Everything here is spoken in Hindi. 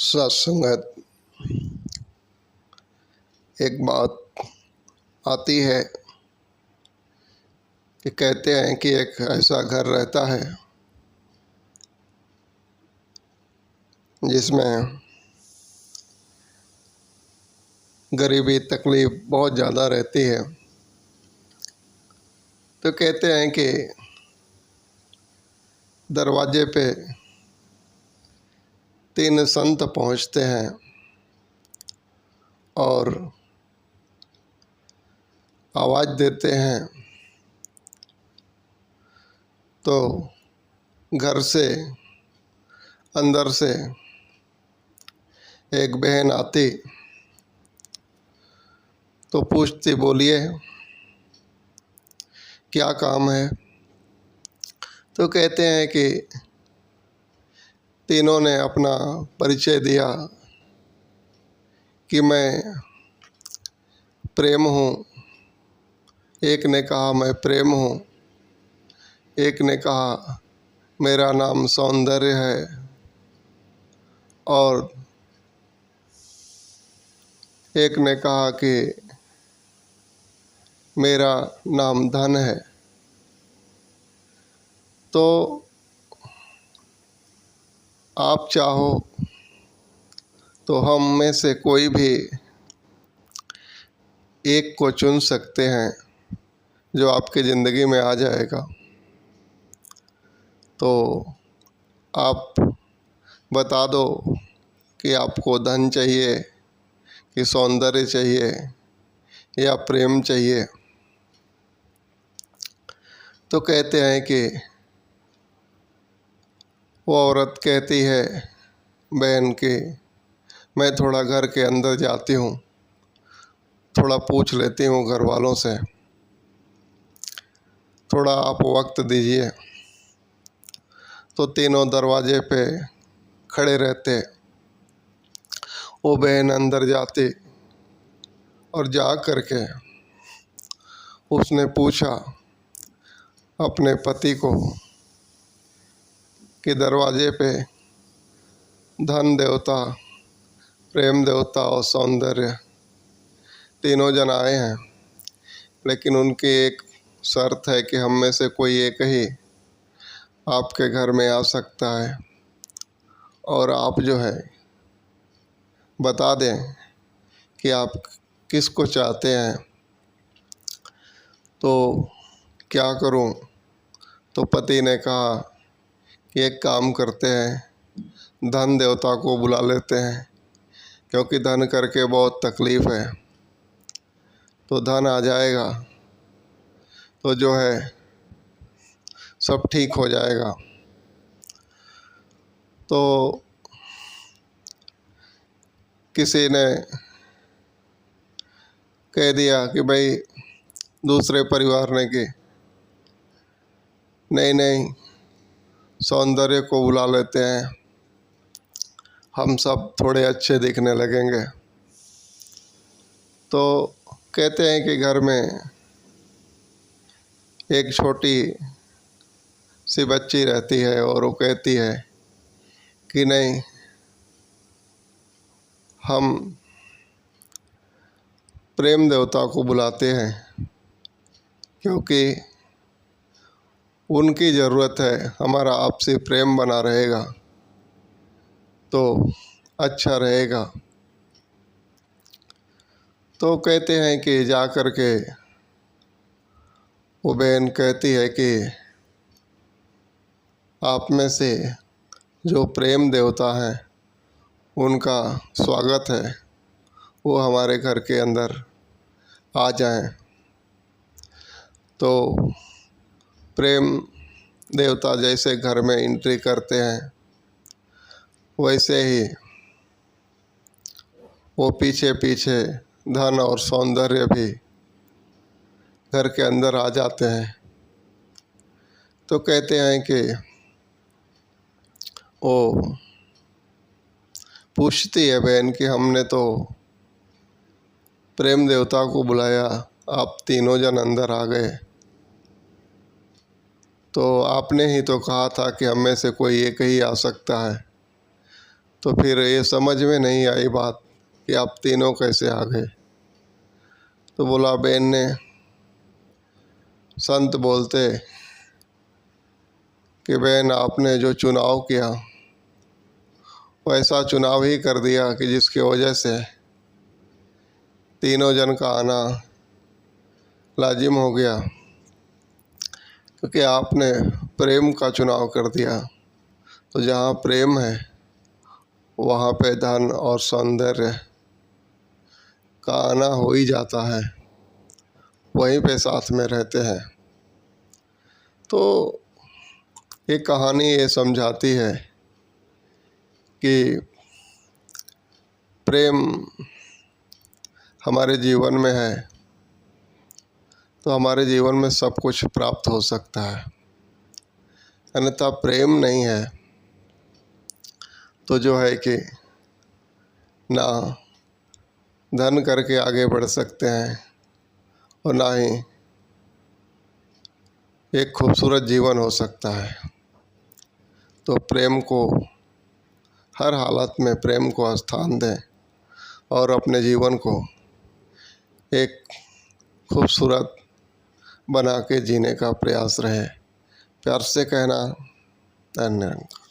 सत्संगत एक बात आती है कि कहते हैं कि एक ऐसा घर रहता है जिसमें गरीबी तकलीफ़ बहुत ज़्यादा रहती है। तो कहते हैं कि दरवाजे पे 3 संत पहुंचते हैं और आवाज़ देते हैं तो घर से अंदर से एक बहन आती तो पूछती, बोलिए क्या काम है। तो कहते हैं कि तीनों ने अपना परिचय दिया कि मैं प्रेम हूँ, एक ने कहा मैं प्रेम हूँ, एक ने कहा मेरा नाम सौंदर्य है और एक ने कहा कि मेरा नाम धन है। तो आप चाहो तो हम में से कोई भी एक को चुन सकते हैं जो आपकी ज़िंदगी में आ जाएगा। तो आप बता दो कि आपको धन चाहिए कि सौंदर्य चाहिए या प्रेम चाहिए। तो कहते हैं कि वो औरत कहती है बहन कि मैं थोड़ा घर के अंदर जाती हूँ, थोड़ा पूछ लेती हूँ घर वालों से, थोड़ा आप वक्त दीजिए। तो तीनों दरवाजे पे खड़े रहते। वो बहन अंदर जाती और जा कर के उसने पूछा अपने पति को कि दरवाजे पे धन देवता, प्रेम देवता और सौंदर्य तीनों जन आए हैं, लेकिन उनकी एक शर्त है कि हम में से कोई एक ही आपके घर में आ सकता है और आप जो है बता दें कि आप किसको चाहते हैं। तो क्या करूं? तो पति ने कहा कि एक काम करते हैं, धन देवता को बुला लेते हैं, क्योंकि धन करके बहुत तकलीफ़ है। तो धन आ जाएगा तो जो है सब ठीक हो जाएगा। तो किसी ने कह दिया कि भाई दूसरे परिवार ने कि नहीं, सौंदर्य को बुला लेते हैं, हम सब थोड़े अच्छे दिखने लगेंगे। तो कहते हैं कि घर में एक छोटी सी बच्ची रहती है और वो कहती है कि नहीं, हम प्रेम देवता को बुलाते हैं, क्योंकि उनकी ज़रूरत है, हमारा आपसी प्रेम बना रहेगा तो अच्छा रहेगा। तो कहते हैं कि जा कर के वो बहन कहती है कि आप में से जो प्रेम देवता हैं उनका स्वागत है, वो हमारे घर के अंदर आ जाएं। तो प्रेम देवता जैसे घर में एंट्री करते हैं वैसे ही वो पीछे पीछे धन और सौंदर्य भी घर के अंदर आ जाते हैं। तो कहते हैं कि वो पूछती है बहन कि हमने तो प्रेम देवता को बुलाया, आप तीनों जन अंदर आ गए, तो आपने ही तो कहा था कि हम में से कोई एक ही आ सकता है। तो फिर ये समझ में नहीं आई बात कि आप तीनों कैसे आ गए। तो बोला, बहन ने, संत बोलते कि बहन आपने जो चुनाव किया वो ऐसा चुनाव ही कर दिया कि जिसकी वजह से तीनों जन का आना लाजिम हो गया, क्योंकि आपने प्रेम का चुनाव कर दिया। तो जहाँ प्रेम है वहाँ पे धन और सौंदर्य का आना हो ही जाता है, वहीं पे साथ में रहते हैं। तो ये कहानी ये समझाती है कि प्रेम हमारे जीवन में है तो हमारे जीवन में सब कुछ प्राप्त हो सकता है, अन्यथा प्रेम नहीं है तो जो है कि ना धन करके आगे बढ़ सकते हैं और ना ही एक खूबसूरत जीवन हो सकता है। तो प्रेम को, हर हालत में प्रेम को स्थान दें और अपने जीवन को एक खूबसूरत बना के जीने का प्रयास रहे। प्यार से कहना, धन्यवाद।